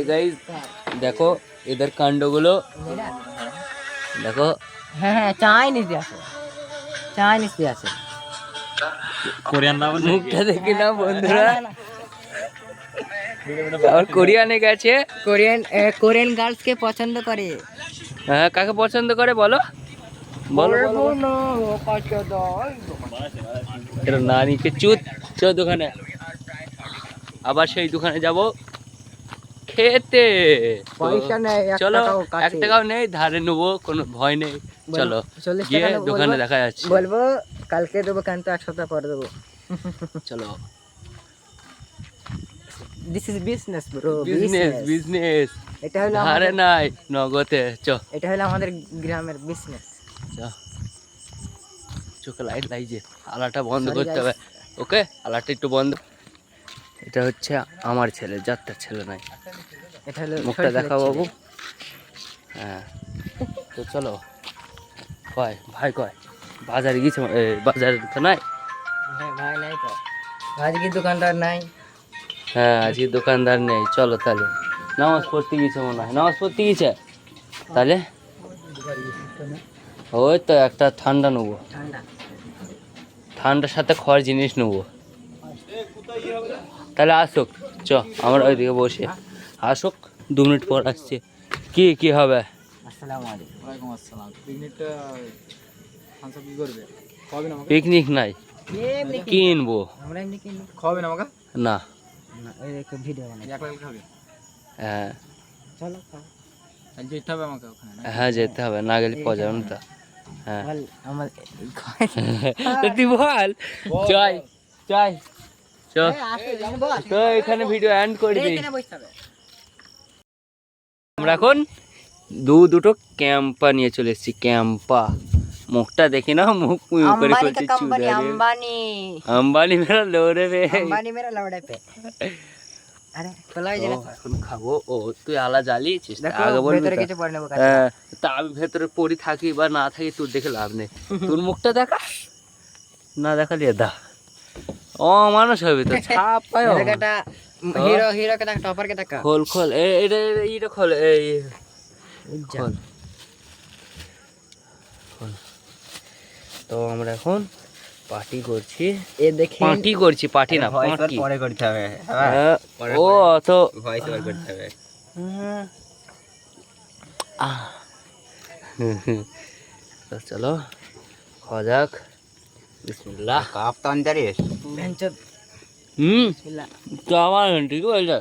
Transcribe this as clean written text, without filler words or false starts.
এই গাইস দেখো এদের কাণ্ডগুলো দেখো। হ্যাঁ হ্যাঁ চাইনিজ আছে, চাইনিজ আছে। কোরিয়ান না বলে মুখটা দেখি না বন্ধুরা, আর কোরিয়ানে গেছে। কোরিয়ান কোরিয়ান গার্লস কে পছন্দ করে। হ্যাঁ কাকে পছন্দ করে বলো বলো বলো। এটা নানিকে চুত চো দোকানে, আবার সেই দোকানে যাব খেতে। পয়সা নেই, চলো, 1 টাকাও নেই, ধারে নেবো, কোনো ভয় নেই। চলো গিয়ে দোকানে দেখা যাচ্ছে। বলবো কালকে দেবো, কিন্তু 1 সপ্তাহ পরে দেবো। চলো this is business bro, business business. এটা হলো ধারে নাই নগদে। এটা হলো আমাদের গ্রামের বিজনেস। চোখে লাইট লাগছে, আলাটা বন্ধ করতে হবে। ওকে আলাটা একটু বন্ধ। এটা হচ্ছে আমার ছেলে, যাত্রার ছেলে নাই। এটা হলো মুখটা দেখা বাবু। হ্যাঁ তো চলো। কয় ভাই কয় বাজারে গেছে, বাজারে তো নাই। হ্যাঁ ভাই নাই তো, আজকে দোকানদার নাই। হ্যাঁ আজকে দোকানদার নেই। চলো তাহলে, নামাজ পড়তে গেছে মনে হয়, নামাজ পড়তে গেছে। তাহলে ওই তো একটা ঠান্ডা নেবো, ঠান্ডার সাথে খাওয়ার জিনিস নেবো। তাহলে আসুক, চ আমরা ওইদিকে বসে আসুক, 2 মিনিট পর আসছে। কি হবে? আসসালামু আলাইকুম। ওয়ালাইকুম আসসালাম। পিকনিকটা হামসা কি করবে? খাওয়াবেন আমাকে? পিকনিক নাই, এমনি কিনবো। আমরা এমনি কিনবো খাওয়াবেন আমাকে? না না, ওই দেখো ভিডিও বানাই। একলা একলা খাবে? হ্যাঁ চলো খাও। তাহলে যেতে হবে আমাকে ওখানে না? হ্যাঁ যেতে হবে, না গেলে পাওয়া যাবে না তো। হ্যাঁ বল আমার তো তুই বল চাই চাই চ। বস তো এখানে ভিডিও এন্ড করে দিই। এখানে বসতে হবে। আমরা এখন দুটো ক্যাম্পা নিয়ে চলে এসেছি। ক্যাম্পা, মুখটা দেখি না, মুখ পুই করে अंबानी করছে का कंपनी, চুদারে। अंबानी আম্বানি মেরা লোরে রে। अंबानी मेरा लौड़े पे। अरे पलाई ও, जला এখন খাবো। ও তুই আলা জ্বালিয়েছিস, देखो আগে বলবি भीतर তো। কিছু পড়ে নেব কাছে। হ্যাঁ, তা আমি ভেতরে পড়ি থাকি বা না থাকি তোর দেখে লাভ নেই। তোর মুখটা দেখা, না দেখালি দা ও মানুষ হবে তো ছাপ পায়। দেখাটা হিরো হিরো के टॉपर के দেখা। খোল খোল এটা খোল, এই খোল খোল। তো আমরা এখন পার্টি করছি। এ দেখেন পার্টি করছি, পার্টি না পার্টি। পরে করতে হবে। হ্যাঁ, ও তো ভয়েস ওভার করতে হবে। তো চলো খাওয়া যাক। বিসমিল্লাহ। কাপ তো আনতে পারিস? বেঞ্চত হুম বিসমিল্লাহ। তো আমার ঠিক বলছে।